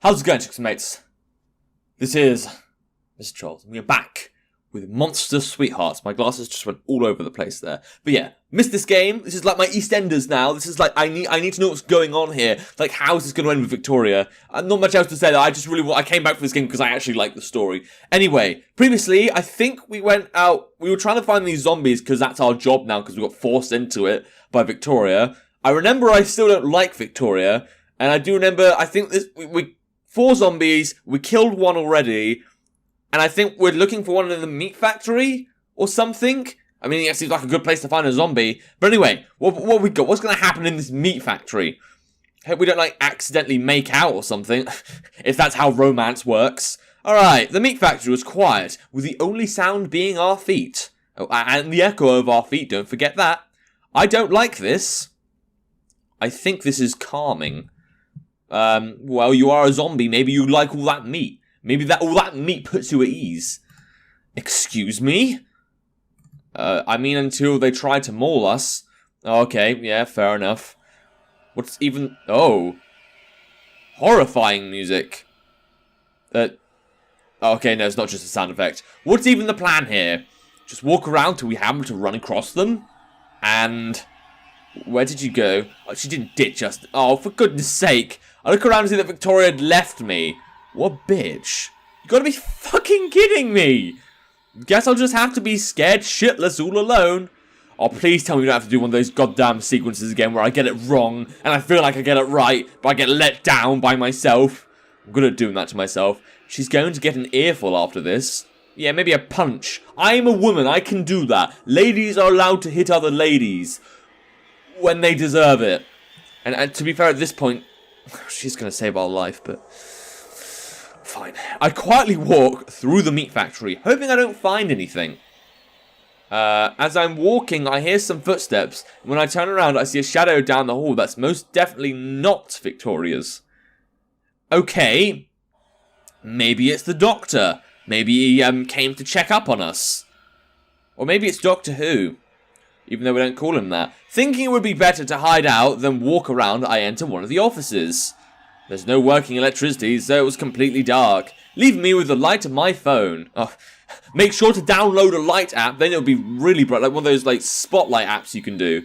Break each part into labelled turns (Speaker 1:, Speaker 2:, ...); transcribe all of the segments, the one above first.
Speaker 1: How's it going, chicks and mates? This is Mrjacharles, and we are back with Monster Sweethearts. My glasses just went all over the place there. But yeah, missed this game. This is like my EastEnders now. This is like, I need to know what's going on here. Like, how is this going to end with Victoria? Not much else to say. I just really I came back for this game because I actually like the story. Anyway, previously, I think we went out, we were trying to find these zombies because that's our job now because we got forced into it by Victoria. I remember I still don't like Victoria, and I do remember, I think this, we 4 zombies, we killed one already, and I think we're looking for one in the meat factory or something. I mean, it seems like a good place to find a zombie. But anyway, what we got? What's going to happen in this meat factory? Hope we don't, like, accidentally make out or something, if that's how romance works. Alright, the meat factory was quiet, with the only sound being our feet. Oh, and the echo of our feet, don't forget that. I don't like this. I think this is calming. Well, you are a zombie. Maybe you like all that meat. Maybe all that meat puts you at ease. Excuse me? I mean, until they try to maul us. Okay, yeah, fair enough. What's even... Oh. Horrifying music. Okay, no, it's not just a sound effect. What's even the plan here? Just walk around till we happen to run across them? And... Where did you go? Oh, she didn't ditch us. Oh, for goodness sake. I look around and see that Victoria had left me. What bitch. You gotta be fucking kidding me. Guess I'll just have to be scared shitless all alone. Oh, please tell me you don't have to do one of those goddamn sequences again where I get it wrong and I feel like I get it right, but I get let down by myself. I'm good at doing that to myself. She's going to get an earful after this. Yeah, maybe a punch. I'm a woman. I can do that. Ladies are allowed to hit other ladies when they deserve it. And to be fair, at this point, she's going to save our life, but fine. I quietly walk through the meat factory, hoping I don't find anything. As I'm walking, I hear some footsteps, and when I turn around, I see a shadow down the hall that's most definitely not Victoria's. Okay, maybe it's the doctor. Maybe he came to check up on us. Or maybe it's Doctor Who. Even though we don't call him that. Thinking it would be better to hide out than walk around, I enter one of the offices. There's no working electricity, so it was completely dark, leaving me with the light of my phone. Oh, make sure to download a light app, then it'll be really bright, like one of those like spotlight apps you can do.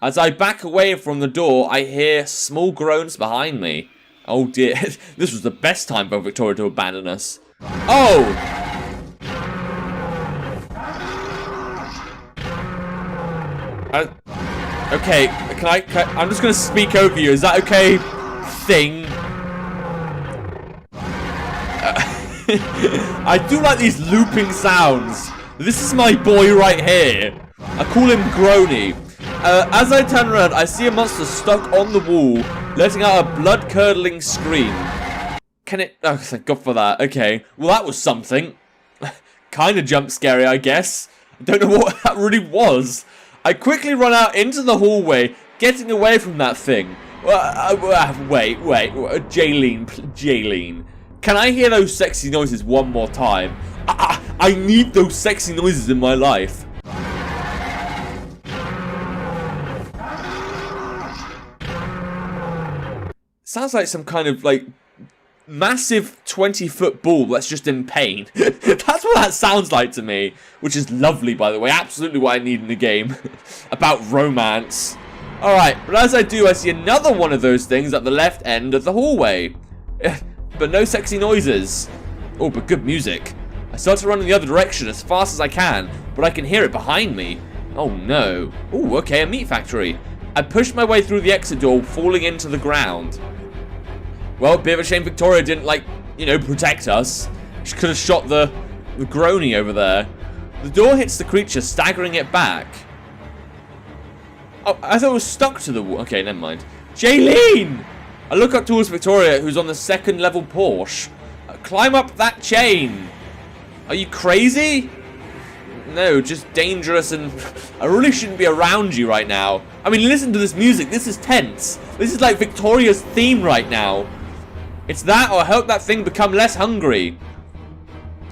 Speaker 1: As I back away from the door, I hear small groans behind me. Oh dear, this was the best time for Victoria to abandon us. Oh! Okay, I'm just gonna speak over you, is that okay, thing? I do like these looping sounds. This is my boy right here. I call him Groany. As I turn around, I see a monster stuck on the wall, letting out a blood-curdling scream. Can it... Oh, thank God for that. Okay, well that was something. Kinda jump scary, I guess. I don't know what that really was. I quickly run out into the hallway, getting away from that thing. Wait, Jaylene. Can I hear those sexy noises one more time? I need those sexy noises in my life. Sounds like some kind of, like, massive 20-foot ball that's just in pain. That's what that sounds like to me. Which is lovely, by the way. Absolutely what I need in the game. About romance. Alright, but as I do, I see another one of those things at the left end of the hallway. But no sexy noises. Oh, but good music. I start to run in the other direction as fast as I can, but I can hear it behind me. Oh no. Oh, okay, a meat factory. I push my way through the exit door, falling into the ground. Well, bit of a shame Victoria didn't, like, you know, protect us. She could have shot the Groany over there. The door hits the creature, staggering it back. Oh, I thought it was stuck to the wall. Okay, never mind. Jaylene! I look up towards Victoria, who's on the 2nd level Porsche. Climb up that chain. Are you crazy? No, just dangerous, and I really shouldn't be around you right now. I mean, listen to this music. This is tense. This is like Victoria's theme right now. It's that or help that thing become less hungry.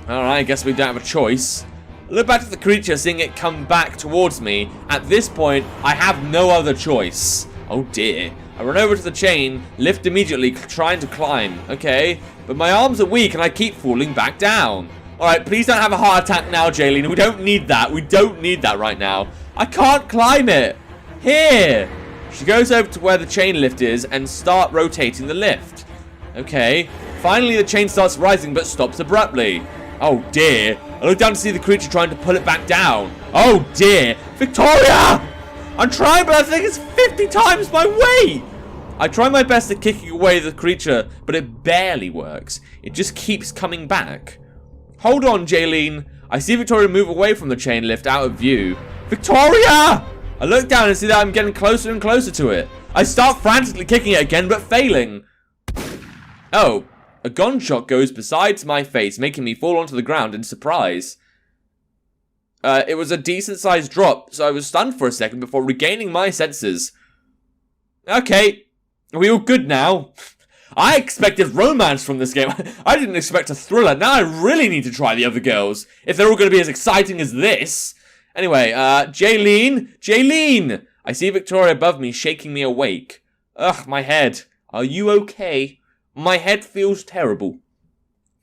Speaker 1: Alright, I guess we don't have a choice. I look back at the creature, seeing it come back towards me. At this point, I have no other choice. Oh dear. I run over to the chain, lift immediately, trying to climb. Okay, but my arms are weak and I keep falling back down. Alright, please don't have a heart attack now, Jaylene. We don't need that. We don't need that right now. I can't climb it. Here. She goes over to where the chain lift is and start rotating the lift. Okay. Finally, the chain starts rising but stops abruptly. Oh, dear. I look down to see the creature trying to pull it back down. Oh, dear. Victoria! I'm trying, but I think it's 50 times my weight. I try my best at kicking away the creature, but it barely works. It just keeps coming back. Hold on, Jaylene. I see Victoria move away from the chain lift out of view. Victoria! I look down and see that I'm getting closer and closer to it. I start frantically kicking it again, but failing. Oh, a gunshot goes beside my face, making me fall onto the ground in surprise. It was a decent-sized drop, so I was stunned for a second before regaining my senses. Okay, are we all good now? I expected romance from this game. I didn't expect a thriller. Now I really need to try the other girls, if they're all going to be as exciting as this. Anyway, Jaylene! I see Victoria above me, shaking me awake. Ugh, my head. Are you okay? My head feels terrible.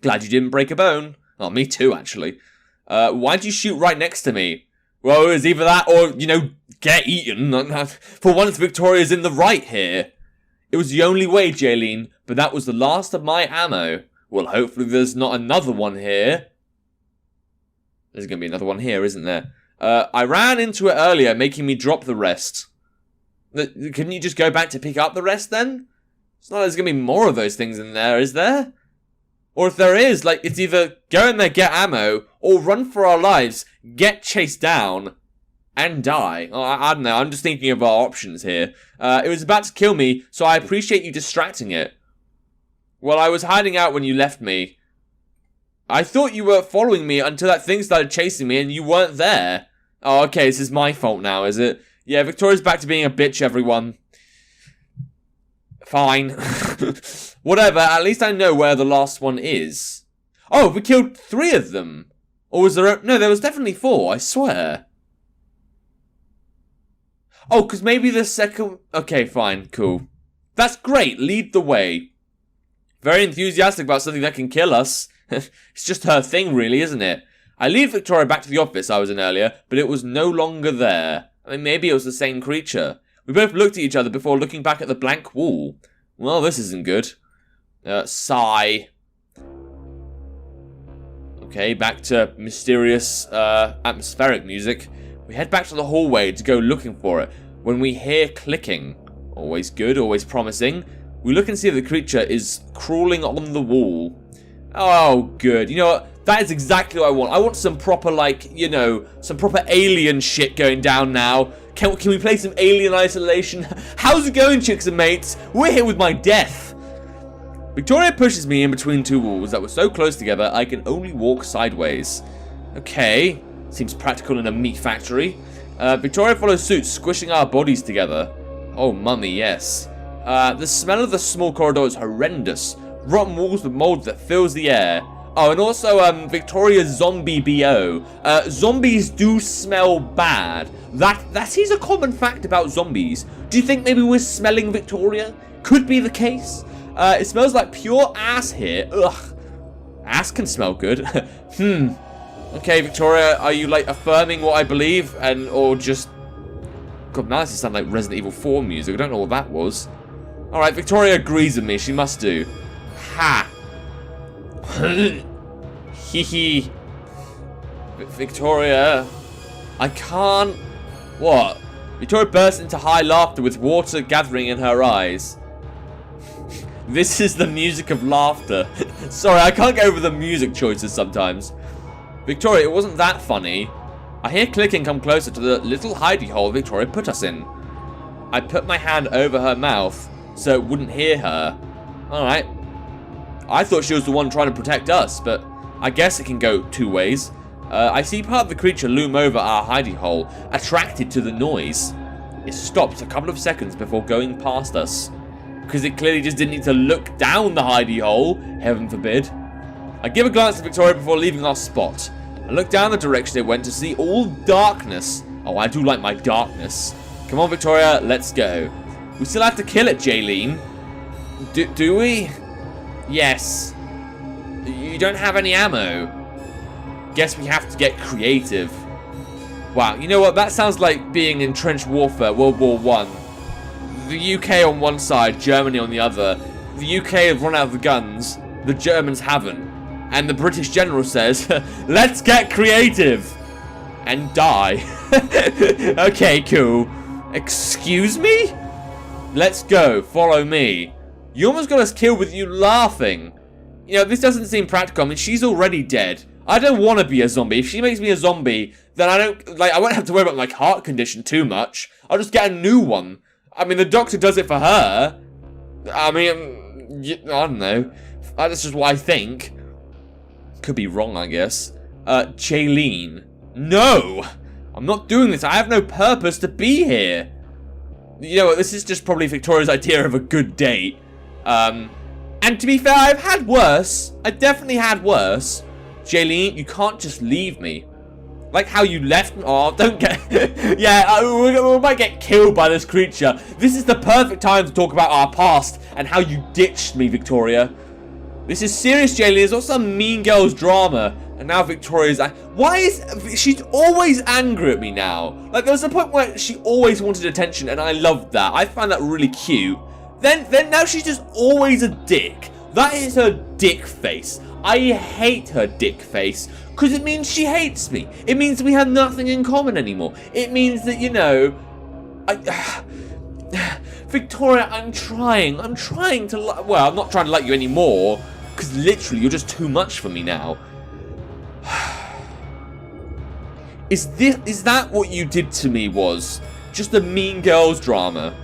Speaker 1: Glad you didn't break a bone. Oh, me too, actually. Why'd you shoot right next to me? Well, it was either that or, get eaten. For once, Victoria's in the right here. It was the only way, Jaylene, but that was the last of my ammo. Well, hopefully there's not another one here. There's going to be another one here, isn't there? I ran into it earlier, making me drop the rest. Couldn't you just go back to pick up the rest, then? It's not like there's going to be more of those things in there, is there? Or if there is, it's either go in there, get ammo, or run for our lives, get chased down, and die. Oh, I don't know, I'm just thinking of our options here. It was about to kill me, so I appreciate you distracting it. Well, I was hiding out when you left me. I thought you were following me until that thing started chasing me and you weren't there. Oh, okay, this is my fault now, is it? Yeah, Victoria's back to being a bitch, everyone. Fine. Whatever, at least I know where the last one is. Oh, we killed 3 of them. Or was there no, there was definitely 4, I swear. Oh, because maybe the second... Okay, fine, cool. That's great, lead the way. Very enthusiastic about something that can kill us. It's just her thing, really, isn't it? I lead Victoria back to the office I was in earlier, but it was no longer there. I mean, maybe it was the same creature. We both looked at each other before looking back at the blank wall. Well, this isn't good. Sigh. Okay, back to mysterious, atmospheric music. We head back to the hallway to go looking for it, when we hear clicking. Always good, always promising. We look and see the creature is crawling on the wall. Oh, good. You know what? That is exactly what I want. I want some proper, some proper alien shit going down now. Can we play some Alien Isolation? How's it going, chicks and mates? We're here with my death. Victoria pushes me in between 2 walls that were so close together I can only walk sideways. Okay. Seems practical in a meat factory. Victoria follows suit, squishing our bodies together. Oh, mummy, yes. The smell of the small corridor is horrendous. Rotten walls with mold that fills the air. Oh, and also, Victoria's zombie BO. Zombies do smell bad. That is a common fact about zombies. Do you think maybe we're smelling Victoria? Could be the case. It smells like pure ass here. Ugh. Ass can smell good. Okay, Victoria, are you, affirming what I believe? Or just... God, now this sounds like Resident Evil 4 music. I don't know what that was. Alright, Victoria agrees with me. She must do. Ha! Hee. Victoria, I can't... What? Victoria burst into high laughter with water gathering in her eyes. This is the music of laughter. Sorry, I can't get over the music choices sometimes. Victoria, it wasn't that funny. I hear clicking come closer to the little hidey hole Victoria put us in. I put my hand over her mouth so it wouldn't hear her. Alright. I thought she was the one trying to protect us, but I guess it can go 2 ways. I see part of the creature loom over our hidey hole, attracted to the noise. It stops a couple of seconds before going past us. Because it clearly just didn't need to look down the hidey hole, heaven forbid. I give a glance at Victoria before leaving our spot. I look down the direction it went to see all darkness. Oh, I do like my darkness. Come on, Victoria, let's go. We still have to kill it, Jaylene. Do we? Yes. You don't have any ammo. Guess we have to get creative. Wow, you know what? That sounds like being in trench warfare, World War I. The UK on one side, Germany on the other. The UK have run out of the guns. The Germans haven't. And the British general says, let's get creative. And die. Okay, cool. Excuse me? Let's go. Follow me. You almost got us killed with you laughing. You know, this doesn't seem practical. I mean, she's already dead. I don't want to be a zombie. If she makes me a zombie, then I won't have to worry about my heart condition too much. I'll just get a new one. I mean, the doctor does it for her. I mean, I don't know. That's just what I think. Could be wrong, I guess. Jaylene. No! I'm not doing this. I have no purpose to be here. You know what? This is just probably Victoria's idea of a good date. And to be fair, I've had worse. I definitely had worse. Jaylene, you can't just leave me. Like how you left me. Oh, don't get... yeah, we might get killed by this creature. This is the perfect time to talk about our past and how you ditched me, Victoria. This is serious, Jaylene. It's not some Mean Girls drama. And now Victoria's... Why is... She's always angry at me now. Like, there was a point where she always wanted attention, and I loved that. I found that really cute. Then now she's just always a dick. That is her dick face. I hate her dick face. Because it means she hates me. It means we have nothing in common anymore. It means that, you know... Victoria, I'm trying to... Well, I'm not trying to like you anymore. Because literally, you're just too much for me now. Is that what you did to me was? Just a Mean Girls drama?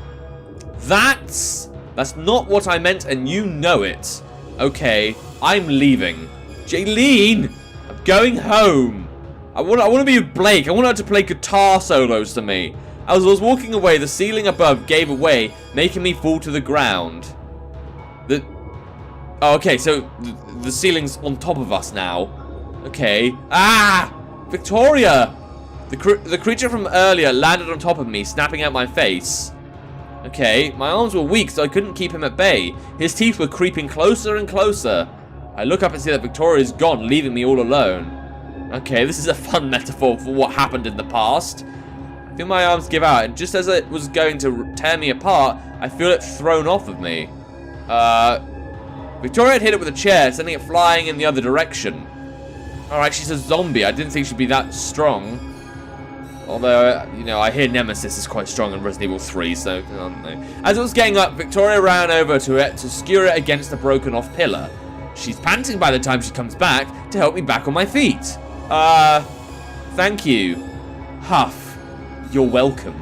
Speaker 1: That's not what I meant, and you know it. Okay, I'm leaving. Jaylene, I'm going home. I want to be with Blake. I want her to play guitar solos to me. As I was walking away, the ceiling above gave away, making me fall to the ground. Oh, okay, so the ceiling's on top of us now. Okay. Ah! Victoria! The creature from earlier landed on top of me, snapping at my face. Okay, my arms were weak, so I couldn't keep him at bay. His teeth were creeping closer and closer. I look up and see that Victoria's gone, leaving me all alone. Okay, this is a fun metaphor for what happened in the past. I feel my arms give out, and just as it was going to tear me apart, I feel it thrown off of me. Victoria had hit it with a chair, sending it flying in the other direction. Alright, she's a zombie. I didn't think she'd be that strong. Although, you know, I hear Nemesis is quite strong in Resident Evil 3, so I don't know. As it was getting up, Victoria ran over to it to skewer it against the broken off pillar. She's panting by the time she comes back to help me back on my feet. Thank you. Huff. You're welcome.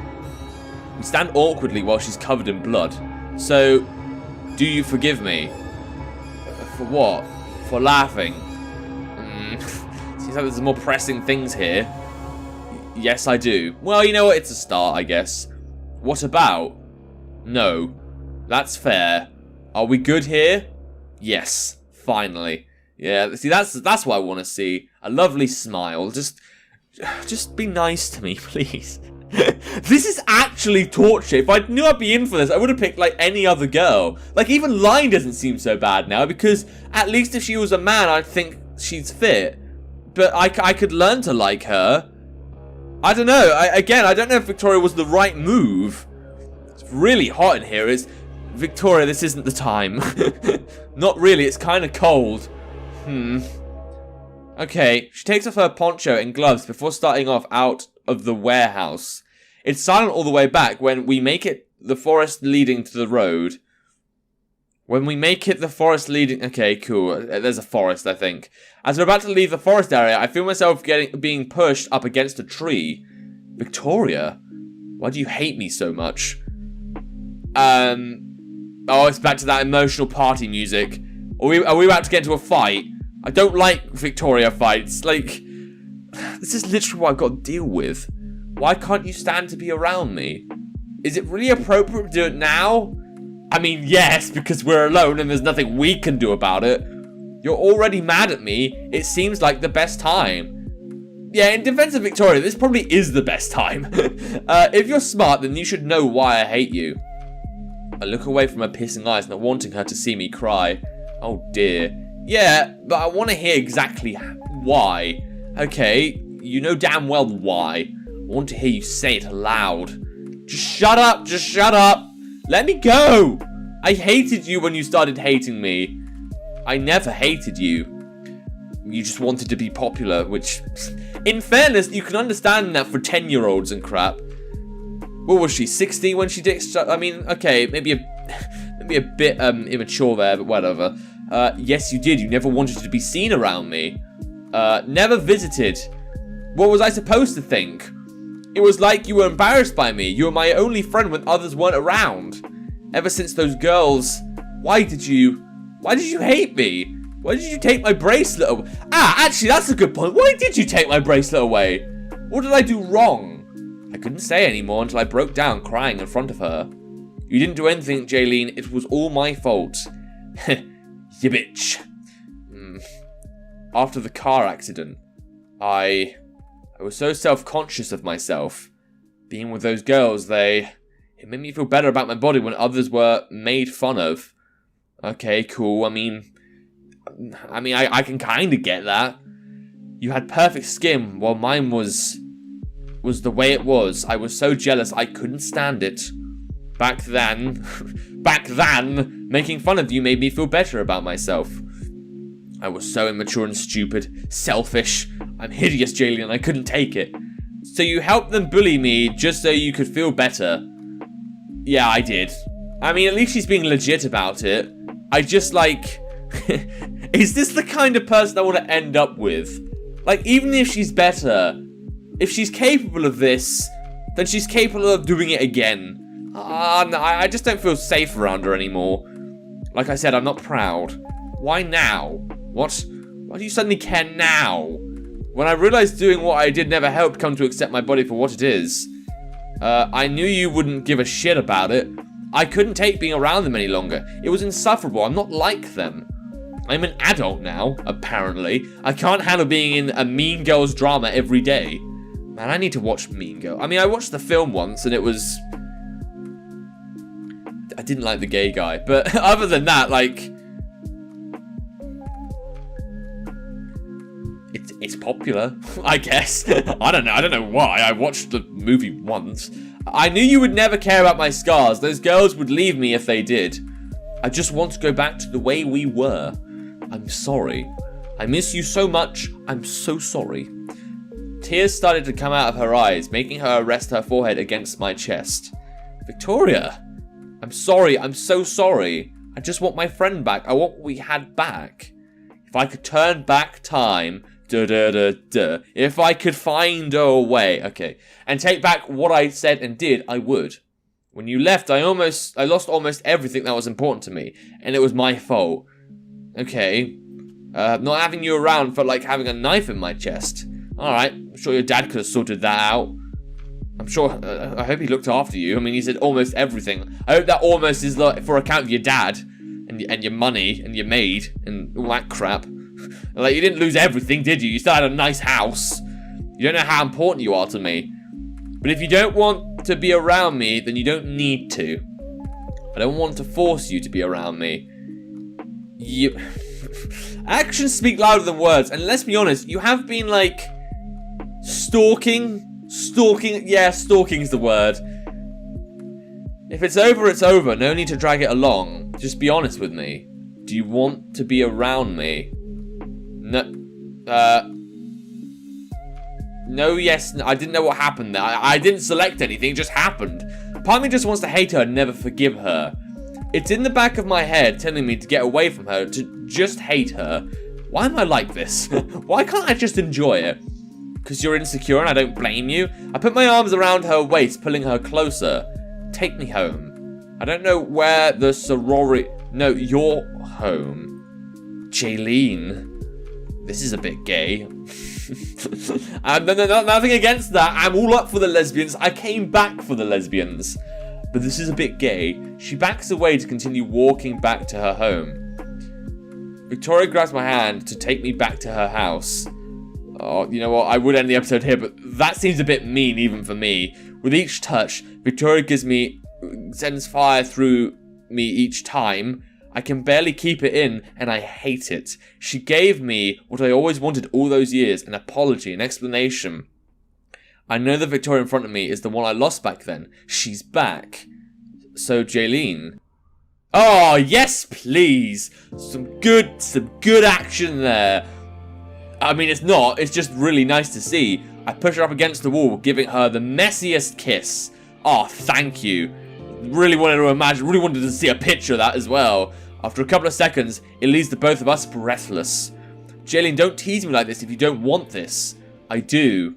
Speaker 1: We stand awkwardly while she's covered in blood. So, do you forgive me? For what? For laughing? Seems like there's more pressing things here. Yes, I do. Well, you know what? It's a start, I guess. What about? No. That's fair. Are we good here? Yes. Finally. Yeah, see, that's what I want to see. A lovely smile. Just be nice to me, please. This is actually torture. If I knew I'd be in for this, I would have picked, like, any other girl. Like, even Line doesn't seem so bad now, because at least if she was a man, I'd think she's fit. But I could learn to like her. I don't know. Again, I don't know if Victoria was the right move. It's really hot in here. Victoria, this isn't the time. Not really. It's kind of cold. Okay. She takes off her poncho and gloves before starting off out of the warehouse. It's silent all the way back when we make it the forest leading to the road. When we make it the forest leading... Okay, cool. There's a forest, I think. As we're about to leave the forest area, I feel myself being pushed up against a tree. Victoria? Why do you hate me so much? Oh, it's back to that emotional party music. Are we about to get into a fight? I don't like Victoria fights. Like, this is literally what I've got to deal with. Why can't you stand to be around me? Is it really appropriate to do it now? I mean, yes, because we're alone and there's nothing we can do about it. You're already mad at me. It seems like the best time. Yeah, in defense of Victoria, this probably is the best time. If you're smart, then you should know why I hate you. I look away from her piercing eyes, not wanting her to see me cry. Oh dear. Yeah, but I want to hear exactly why. Okay, you know damn well why. I want to hear you say it aloud. Just shut up, just shut up. Let me go. I hated you when you started hating me. I never hated you. You just wanted to be popular, which, in fairness, you can understand that for 10-year-olds and crap. What was she, 60 when she did? I mean, okay, maybe a bit immature there, but whatever. Yes, you did. You never wanted to be seen around me. Never visited. What was I supposed to think? It was like you were embarrassed by me. You were my only friend when others weren't around. Ever since those girls, why did you hate me? Why did you take my bracelet away? Actually, that's a good point. Why did you take my bracelet away? What did I do wrong? I couldn't say anymore until I broke down crying in front of her. You didn't do anything, Jaylene. It was all my fault. You bitch. After the car accident, I was so self-conscious of myself. Being with those girls, it made me feel better about my body when others were made fun of. Okay, cool. I mean, I can kind of get that. You had perfect skin, while mine was the way it was. I was so jealous I couldn't stand it. Back then, making fun of you made me feel better about myself. I was so immature and stupid, selfish. I'm hideous, Jaylene, I couldn't take it. So you helped them bully me just so you could feel better. Yeah, I did. I mean, at least she's being legit about it. I just, like... Is this the kind of person I want to end up with? Like, even if she's better, if she's capable of this, then she's capable of doing it again. No, I just don't feel safe around her anymore. Like I said, I'm not proud. Why now? What? Why do you suddenly care now? When I realized doing what I did never helped come to accept my body for what it is. I knew you wouldn't give a shit about it. I couldn't take being around them any longer. It was insufferable. I'm not like them. I'm an adult now, apparently. I can't handle being in a Mean Girls drama every day. Man, I need to watch Mean Girls. I mean, I watched the film once and it was... I didn't like the gay guy. But other than that, like... It's popular, I guess. I don't know why. I watched the movie once. I knew you would never care about my scars. Those girls would leave me if they did. I just want to go back to the way we were. I'm sorry. I miss you so much. I'm so sorry. Tears started to come out of her eyes, making her rest her forehead against my chest. Victoria, I'm sorry. I'm so sorry. I just want my friend back. I want what we had back. If I could turn back time... If I could find a way, okay, and take back what I said and did, I would. When you left, I lost almost everything that was important to me, and it was my fault. Okay, not having you around felt like having a knife in my chest. Alright, I'm sure your dad could have sorted that out. I'm sure, I hope he looked after you. I mean, he said almost everything. I hope that almost is like for account of your dad, and your money, and your maid, and all that crap. Like, you didn't lose everything, did you? You still had a nice house. You don't know how important you are to me. But if you don't want to be around me, then you don't need to. I don't want to force you to be around me. Actions speak louder than words. And let's be honest, you have been, like, stalking. Yeah, stalking's the word. If it's over, it's over. No need to drag it along. Just be honest with me. Do you want to be around me? No, yes, no, I didn't know what happened there. I didn't select anything, it just happened. Part of me just wants to hate her and never forgive her. It's in the back of my head telling me to get away from her, to just hate her. Why am I like this? Why can't I just enjoy it? Because you're insecure and I don't blame you? I put my arms around her waist, pulling her closer. Take me home. I don't know where the sorority... No, you're home. Jaylene. This is a bit gay. Nothing against that. I'm all up for the lesbians. I came back for the lesbians. But this is a bit gay. She backs away to continue walking back to her home. Victoria grabs my hand to take me back to her house. Oh, you know what? I would end the episode here, but that seems a bit mean even for me. With each touch, Victoria sends fire through me each time. I can barely keep it in, and I hate it. She gave me what I always wanted all those years, an apology, an explanation. I know the Victoria in front of me is the one I lost back then. She's back. So, Jaylene. Oh, yes, please. Some good action there. I mean, it's not. It's just really nice to see. I push her up against the wall, giving her the messiest kiss. Oh, thank you. Really wanted to see a picture of that as well. After a couple of seconds, it leaves the both of us breathless. Jaylene, don't tease me like this if you don't want this. I do.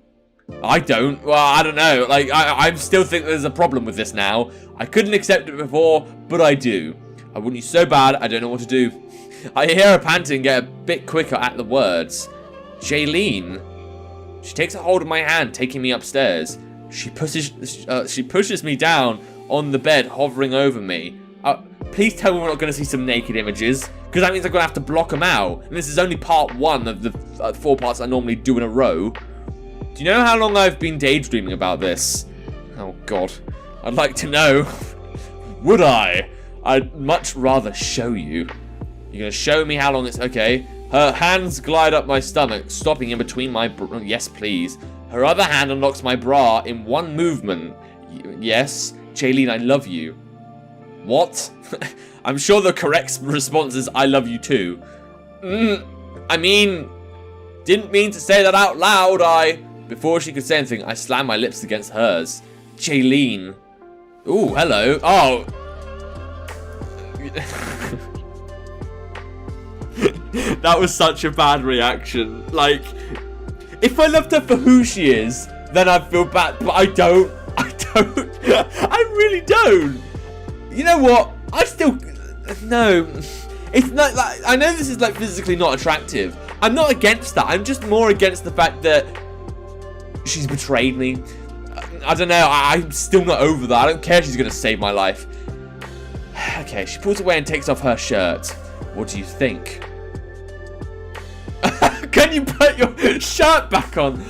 Speaker 1: I don't. Well, I don't know. Like, I still think there's a problem with this now. I couldn't accept it before, but I do. I want you so bad, I don't know what to do. I hear her panting get a bit quicker at the words. Jaylene. She takes a hold of my hand, taking me upstairs. She pushes me down on the bed, hovering over me. Please tell me we're not going to see some naked images, because that means I'm going to have to block them out. And this is only part 1 of the 4 parts I normally do in a row. Do you know how long I've been daydreaming about this? Oh, God. I'd like to know. Would I? I'd much rather show you. You're going to show me how long it's... Okay. Her hands glide up my stomach, stopping in between my... Yes, please. Her other hand unlocks my bra in one movement. Yes. Jaylene, I love you. What? I'm sure the correct response is I love you too. I mean... Didn't mean to say that out loud, Before she could say anything, I slammed my lips against hers. Jaylene. Ooh, hello. Oh. That was such a bad reaction. Like, if I loved her for who she is, then I'd feel bad. But I don't. I really don't. You know what? I still... No. It's not like... I know this is like physically not attractive. I'm not against that. I'm just more against the fact that she's betrayed me. I don't know. I'm still not over that. I don't care if she's going to save my life. Okay, she pulls away and takes off her shirt. What do you think? Can you put your shirt back on?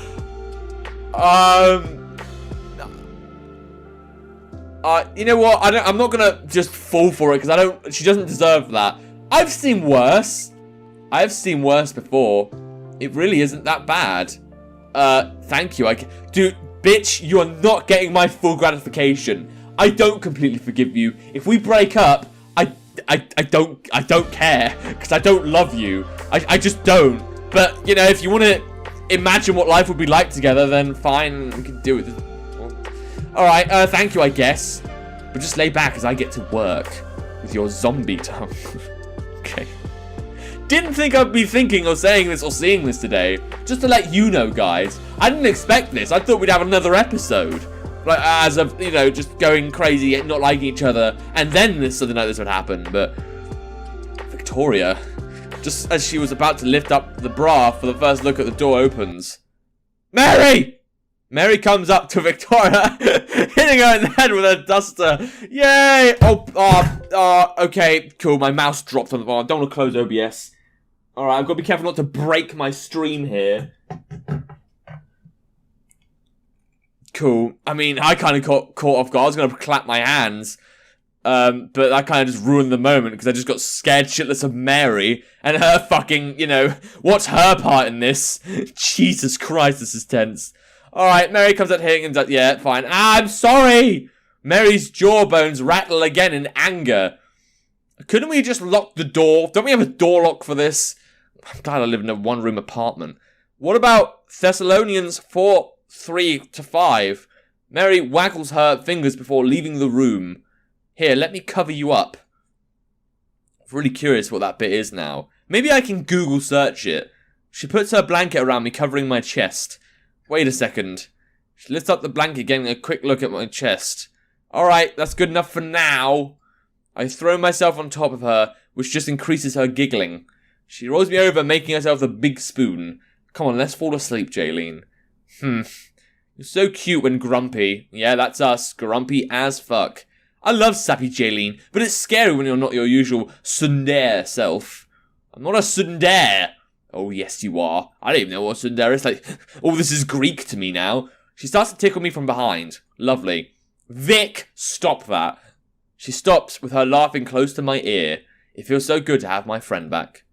Speaker 1: You know what? I'm not gonna just fall for it because she doesn't deserve that. I've seen worse. I've seen worse before. It really isn't that bad. Thank you. Dude, bitch, you are not getting my full gratification. I don't completely forgive you. If we break up, I don't care because I don't love you. I just don't. But you know, if you want to imagine what life would be like together, then fine, we can do it. All right, thank you, I guess. But just lay back as I get to work with your zombie tongue. Okay. Didn't think I'd be thinking or saying this or seeing this today. Just to let you know, guys, I didn't expect this. I thought we'd have another episode. Like, as of, you know, just going crazy, not liking each other, and then something like this would happen. But Victoria, just as she was about to lift up the bra for the first look at the door opens. Mary! Mary comes up to Victoria, hitting her in the head with a duster. Yay! Okay, cool. My mouse dropped on the bar. I don't want to close OBS. Alright, I've got to be careful not to break my stream here. Cool. I mean, I kind of got caught off guard. I was going to clap my hands. But that kind of just ruined the moment because I just got scared shitless of Mary and her fucking, you know, what's her part in this? Jesus Christ, this is tense. Alright, Mary comes out hitting and does, yeah, fine. I'm sorry! Mary's jawbones rattle again in anger. Couldn't we just lock the door? Don't we have a door lock for this? I'm glad I live in a one-room apartment. What about Thessalonians 4:3-5? Mary waggles her fingers before leaving the room. Here, let me cover you up. I'm really curious what that bit is now. Maybe I can Google search it. She puts her blanket around me, covering my chest. Wait a second. She lifts up the blanket, getting a quick look at my chest. Alright, that's good enough for now. I throw myself on top of her, which just increases her giggling. She rolls me over, making herself the big spoon. Come on, let's fall asleep, Jaylene. You're so cute when grumpy. Yeah, that's us. Grumpy as fuck. I love sappy Jaylene, but it's scary when you're not your usual tsundere self. I'm not a tsundere. Oh, yes, you are. I don't even know what tsundere is. Like, oh, this is Greek to me now. She starts to tickle me from behind. Lovely. Vic, stop that. She stops with her laughing close to my ear. It feels so good to have my friend back.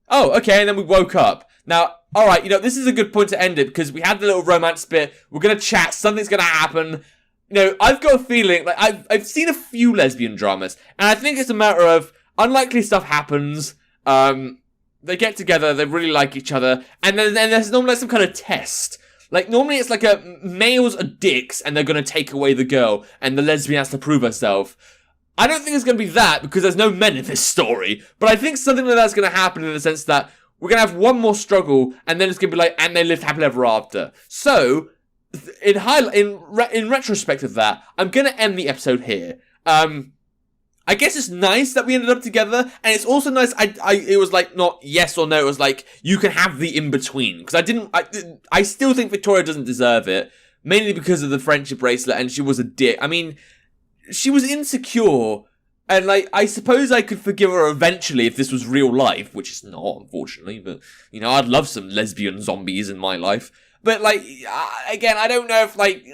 Speaker 1: Oh, okay, and then we woke up. Now, alright, this is a good point to end it, because we had the little romance bit. We're going to chat. Something's going to happen. I've got a feeling, like, I've seen a few lesbian dramas, and I think it's a matter of unlikely stuff happens. They get together, they really like each other, and then there's normally some kind of test. Like, normally it's like males are dicks, and they're going to take away the girl, and the lesbian has to prove herself. I don't think it's going to be that, because there's no men in this story, but I think something like that's going to happen in the sense that we're going to have one more struggle, and then it's going to be like, and they lived happily ever after. So, in retrospect of that, I'm going to end the episode here. I guess it's nice that we ended up together, and it's also nice, it was like, not yes or no, it was like, you can have the in-between, because I still think Victoria doesn't deserve it, mainly because of the friendship bracelet, and she was a dick. I mean, she was insecure, and like, I suppose I could forgive her eventually if this was real life, which is not, unfortunately, but, I'd love some lesbian zombies in my life. But, like, again, I don't know if, like,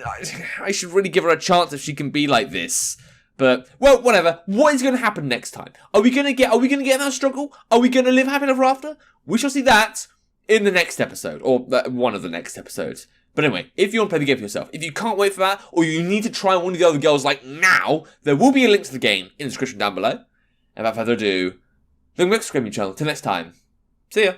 Speaker 1: I should really give her a chance if she can be like this. But, well, whatever. What is going to happen next time? Are we going to get that struggle? Are we going to live happily ever after? We shall see that in the next episode, or one of the next episodes. But anyway, if you want to play the game for yourself, if you can't wait for that, or you need to try one of the other girls like now, there will be a link to the game in the description down below. And without further ado, then subscribe to my channel. Till next time, see ya.